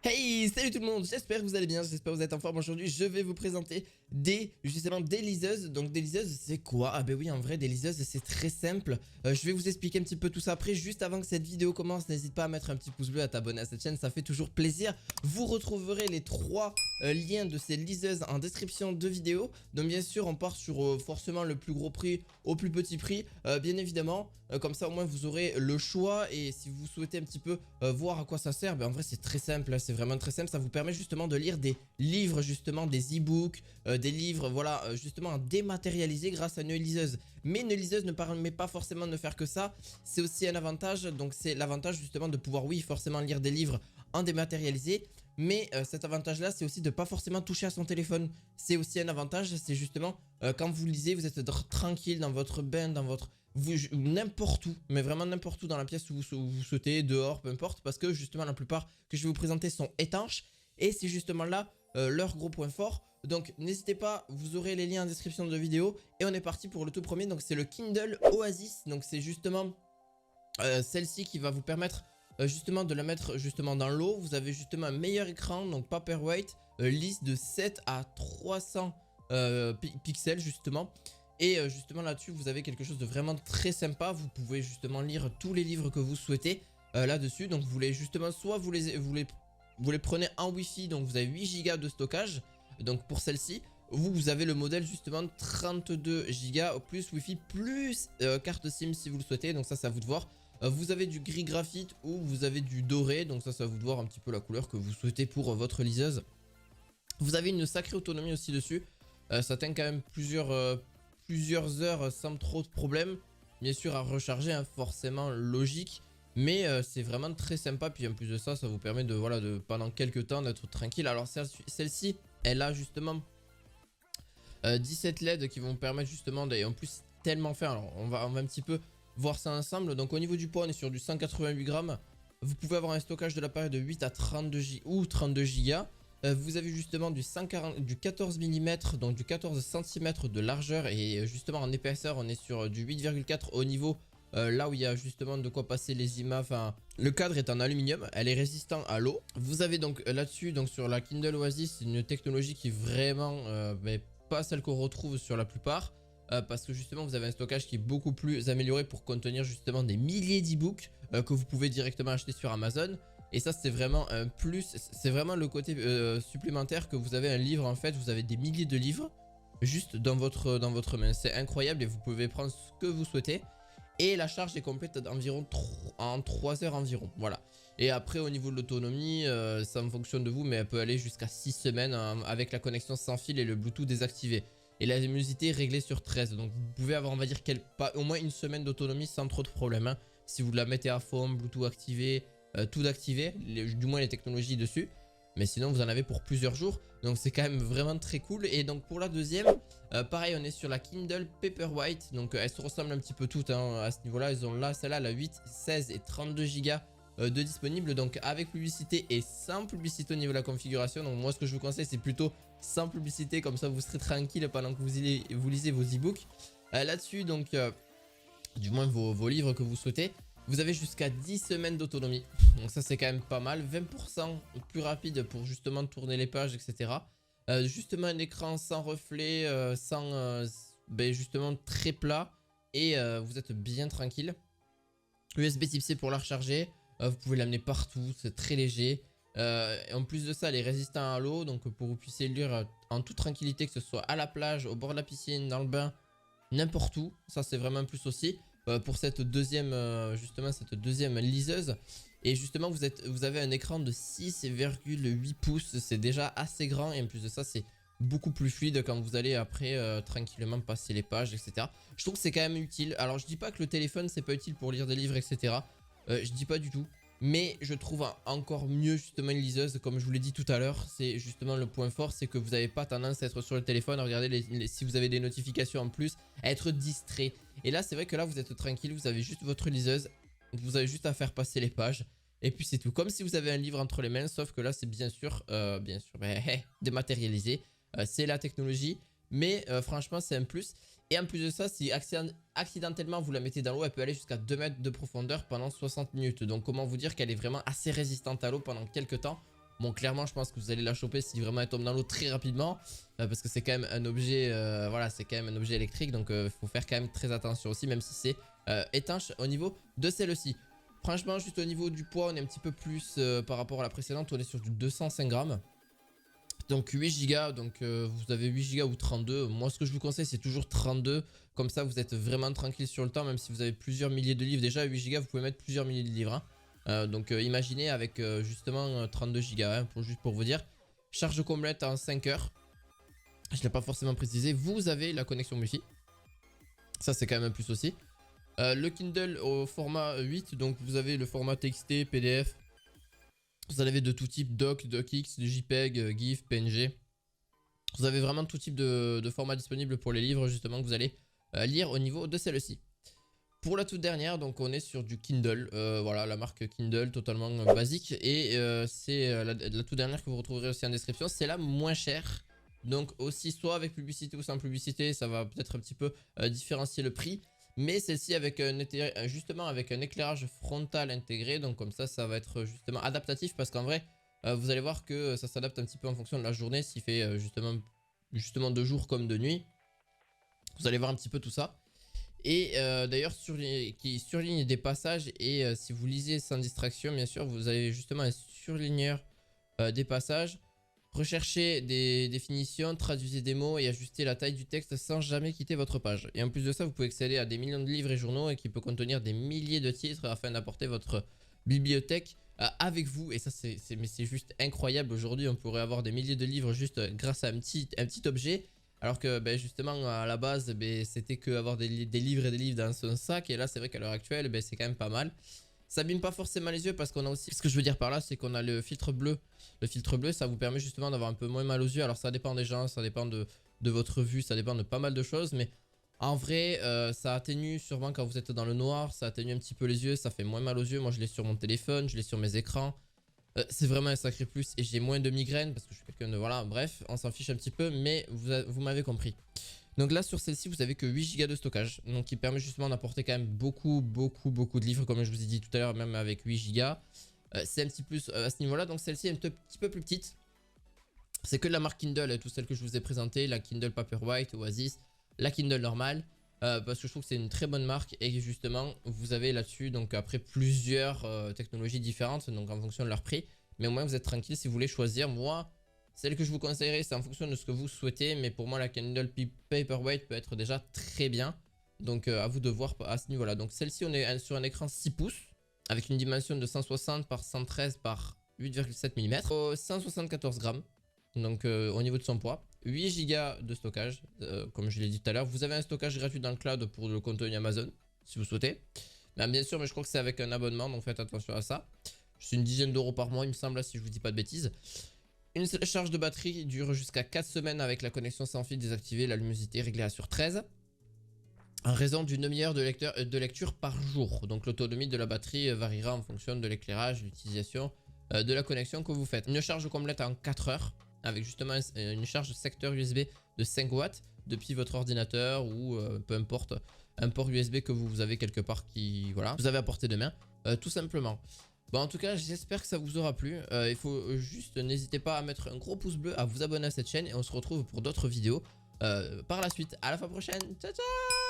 Hey, salut tout le monde, j'espère que vous allez bien, j'espère que vous êtes en forme. Aujourd'hui je vais vous présenter justement des liseuses. Donc des liseuses c'est quoi? Ah ben oui, en vrai des liseuses c'est très simple. Je vais vous expliquer un petit peu tout ça après. Juste avant que cette vidéo commence, n'hésite pas à mettre un petit pouce bleu, à t'abonner à cette chaîne, ça fait toujours plaisir. Vous retrouverez les trois liens de ces liseuses en description de vidéo. Donc bien sûr on part sur forcément le plus gros prix au plus petit prix, bien évidemment. Comme ça au moins vous aurez le choix. Et si vous souhaitez un petit peu voir à quoi ça sert, ben en vrai c'est très simple, c'est vraiment très simple. Ça vous permet justement de lire des livres, justement des e-books, des livres, voilà, justement dématérialisés grâce à une liseuse. Mais une liseuse ne permet pas forcément de faire que ça, c'est aussi un avantage. Donc c'est l'avantage justement de pouvoir, oui, forcément lire des livres en dématérialisé. Mais cet avantage là c'est aussi de pas forcément toucher à son téléphone. C'est aussi un avantage, c'est justement quand vous lisez, vous êtes tranquille dans votre bain, dans votre n'importe où, mais vraiment n'importe où dans la pièce où vous souhaitez, dehors, peu importe, parce que justement la plupart que je vais vous présenter sont étanches et c'est justement là leur gros point fort. Donc n'hésitez pas, vous aurez les liens en description de vidéo. Et on est parti pour le tout premier. Donc c'est le Kindle Oasis. Donc c'est justement celle-ci qui va vous permettre justement de la mettre justement dans l'eau. Vous avez justement un meilleur écran, donc Paperwhite, lisse de 7 à 300 pixels justement. Et justement là-dessus vous avez quelque chose de vraiment très sympa. Vous pouvez justement lire tous les livres que vous souhaitez là-dessus. Donc vous voulez justement soit vous les prenez en Wi-Fi, donc vous avez 8 Go de stockage. Donc pour celle-ci vous avez le modèle justement 32 Go plus Wi-Fi plus carte SIM si vous le souhaitez. Donc ça c'est à vous de voir. Vous avez du gris graphite ou vous avez du doré. Donc ça c'est à vous de voir un petit peu la couleur que vous souhaitez pour votre liseuse. Vous avez une sacrée autonomie aussi dessus. Ça tient quand même plusieurs heures sans trop de problèmes. Bien sûr à recharger, hein, forcément logique. Mais c'est vraiment très sympa. Puis en plus de ça, ça vous permet de, voilà, pendant quelques temps d'être tranquille. Alors celle-ci, elle a justement 17 LED qui vont permettre justement et en plus tellement faire. Alors on va un petit peu voir ça ensemble. Donc au niveau du poids on est sur du 188 grammes. Vous pouvez avoir un stockage de l'appareil de 8 à 32 Go ou 32 Go. Vous avez justement du 14 mm, donc du 14 cm de largeur. Et justement en épaisseur on est sur du 8,4 au niveau là où il y a justement de quoi passer les images. Enfin, le cadre est en aluminium, elle est résistante à l'eau. Vous avez donc là-dessus, donc sur la Kindle Oasis, c'est une technologie qui est vraiment pas celle qu'on retrouve sur la plupart. Parce que justement vous avez un stockage qui est beaucoup plus amélioré pour contenir justement des milliers d'e-books que vous pouvez directement acheter sur Amazon. Et ça c'est vraiment un plus, c'est vraiment le côté supplémentaire que vous avez un livre en fait. Vous avez des milliers de livres juste dans votre main. C'est incroyable et vous pouvez prendre ce que vous souhaitez. Et la charge est complète environ en 3 heures environ. Voilà. Et après au niveau de l'autonomie, ça en fonctionne de vous, mais elle peut aller jusqu'à 6 semaines hein, avec la connexion sans fil et le Bluetooth désactivé. Et la luminosité réglée sur 13. Donc vous pouvez avoir, on va dire, au moins une semaine d'autonomie sans trop de problème. Hein, si vous la mettez à fond, Bluetooth activé, tout activé, du moins les technologies dessus. Mais sinon vous en avez pour plusieurs jours. Donc c'est quand même vraiment très cool. Et donc pour la deuxième, pareil on est sur la Kindle Paperwhite. Donc elles se ressemblent un petit peu toutes hein, à ce niveau là. Elles ont là, celle-là, la 8, 16 et 32 Go de disponible. Donc avec publicité et sans publicité au niveau de la configuration. Donc moi ce que je vous conseille c'est plutôt sans publicité. Comme ça vous serez tranquille pendant que vous lisez vos e-books. Là-dessus donc du moins vos livres que vous souhaitez. Vous avez jusqu'à 10 semaines d'autonomie. Donc ça c'est quand même pas mal. 20% plus rapide pour justement tourner les pages, etc. Justement un écran sans reflet, justement très plat. Et vous êtes bien tranquille. USB type C pour la recharger. Vous pouvez l'amener partout, c'est très léger. Et en plus de ça, elle est résistante à l'eau. Donc pour que vous puissiez lire en toute tranquillité, que ce soit à la plage, au bord de la piscine, dans le bain, n'importe où. Ça c'est vraiment un plus aussi. Pour cette deuxième liseuse. Et justement vous avez un écran de 6,8 pouces. C'est déjà assez grand. Et en plus de ça c'est beaucoup plus fluide quand vous allez après tranquillement passer les pages, etc. Je trouve que c'est quand même utile. Alors je dis pas que le téléphone c'est pas utile pour lire des livres, etc. Je dis pas du tout. Mais je trouve encore mieux justement une liseuse. Comme je vous l'ai dit tout à l'heure, c'est justement le point fort, c'est que vous n'avez pas tendance à être sur le téléphone, à regarder si vous avez des notifications en plus, à être distrait. Et là c'est vrai que là vous êtes tranquille, vous avez juste votre liseuse, vous avez juste à faire passer les pages. Et puis c'est tout, comme si vous avez un livre entre les mains, sauf que là c'est bien sûr dématérialisé. C'est la technologie, mais franchement c'est un plus. Et en plus de ça, si accidentellement vous la mettez dans l'eau, elle peut aller jusqu'à 2 mètres de profondeur pendant 60 minutes. Donc comment vous dire qu'elle est vraiment assez résistante à l'eau pendant quelques temps. Bon, clairement, je pense que vous allez la choper si vraiment elle tombe dans l'eau très rapidement. Parce que c'est quand même un objet, voilà, c'est quand même un objet électrique. Donc, il faut faire quand même très attention aussi, même si c'est étanche au niveau de celle-ci. Franchement, juste au niveau du poids, on est un petit peu plus par rapport à la précédente. On est sur du 205 grammes. Donc 8 Go, donc vous avez 8 Go ou 32. Moi, ce que je vous conseille, c'est toujours 32. Comme ça, vous êtes vraiment tranquille sur le temps, même si vous avez plusieurs milliers de livres. Déjà, 8 Go, vous pouvez mettre plusieurs milliers de livres. Hein. Donc imaginez avec justement 32 Go, hein, juste pour vous dire. Charge complète en 5 heures. Je ne l'ai pas forcément précisé. Vous avez la connexion Wi-Fi. Ça, c'est quand même un plus aussi. Le Kindle au format 8, donc vous avez le format TXT, PDF. Vous en avez de tout type, doc, docx, JPEG, GIF, PNG. Vous avez vraiment tout type de formats disponibles pour les livres justement que vous allez lire au niveau de celle-ci. Pour la toute dernière, donc on est sur du Kindle, voilà la marque Kindle totalement basique. Et c'est la toute dernière que vous retrouverez aussi en description, c'est la moins chère. Donc aussi soit avec publicité ou sans publicité, ça va peut-être un petit peu différencier le prix. Mais celle-ci avec justement avec un éclairage frontal intégré, donc comme ça va être justement adaptatif parce qu'en vrai, vous allez voir que ça s'adapte un petit peu en fonction de la journée, s'il fait justement de jour comme de nuit. Vous allez voir un petit peu tout ça. Et d'ailleurs qui surligne des passages et si vous lisez sans distraction, bien sûr, vous avez justement un surligneur des passages. Recherchez des définitions, traduisez des mots et ajustez la taille du texte sans jamais quitter votre page. Et en plus de ça, vous pouvez accéder à des millions de livres et journaux et qui peut contenir des milliers de titres afin d'apporter votre bibliothèque avec vous. Et ça, c'est juste incroyable. Aujourd'hui, on pourrait avoir des milliers de livres juste grâce à un petit objet. Alors que justement, à la base, c'était que avoir des livres et des livres dans son sac. Et là, c'est vrai qu'à l'heure actuelle, c'est quand même pas mal. Ça abîme pas forcément les yeux parce qu'on a aussi... Ce que je veux dire par là, c'est qu'on a le filtre bleu. Le filtre bleu, ça vous permet justement d'avoir un peu moins mal aux yeux. Alors ça dépend des gens, ça dépend de votre vue, ça dépend de pas mal de choses. Mais en vrai, ça atténue sûrement quand vous êtes dans le noir. Ça atténue un petit peu les yeux, ça fait moins mal aux yeux. Moi, je l'ai sur mon téléphone, je l'ai sur mes écrans. C'est vraiment un sacré plus et j'ai moins de migraines parce que je suis quelqu'un de... Voilà, bref, on s'en fiche un petit peu, mais vous m'avez compris. Donc là sur celle-ci vous avez que 8 Go de stockage, donc qui permet justement d'apporter quand même beaucoup de livres comme je vous ai dit tout à l'heure, même avec 8 Go. C'est un petit plus à ce niveau là, donc celle-ci est un petit peu plus petite. C'est que de la marque Kindle, toutes celles que je vous ai présentées, la Kindle Paperwhite, Oasis, la Kindle normale. Parce que je trouve que c'est une très bonne marque et justement vous avez là-dessus donc après plusieurs technologies différentes donc en fonction de leur prix, mais au moins vous êtes tranquille si vous voulez choisir. Moi celle que je vous conseillerais c'est en fonction de ce que vous souhaitez, mais pour moi la Kindle Paperwhite peut être déjà très bien, donc à vous de voir à ce niveau là. Donc celle-ci on est sur un écran 6 pouces avec une dimension de 160 par 113 par 8,7 mm, 174 grammes. Donc au niveau de son poids, 8 Go de stockage, comme je l'ai dit tout à l'heure. Vous avez un stockage gratuit dans le cloud pour le contenu Amazon, si vous souhaitez. Bien sûr, mais je crois que c'est avec un abonnement, donc faites attention à ça. C'est une dizaine d'euros par mois, il me semble, là, si je vous dis pas de bêtises. Une charge de batterie dure jusqu'à 4 semaines avec la connexion sans fil désactivée, la luminosité réglée à sur 13. En raison d'une demi-heure de lecture par jour. Donc l'autonomie de la batterie variera en fonction de l'éclairage, l'utilisation de la connexion que vous faites. Une charge complète en 4 heures. Avec justement une charge secteur USB de 5 watts depuis votre ordinateur ou peu importe un port USB que vous avez quelque part qui voilà vous avez à portée de main tout simplement. Bon en tout cas j'espère que ça vous aura plu. Il faut juste n'hésitez pas à mettre un gros pouce bleu, à vous abonner à cette chaîne et on se retrouve pour d'autres vidéos par la suite. À la fois prochaine, ciao ciao.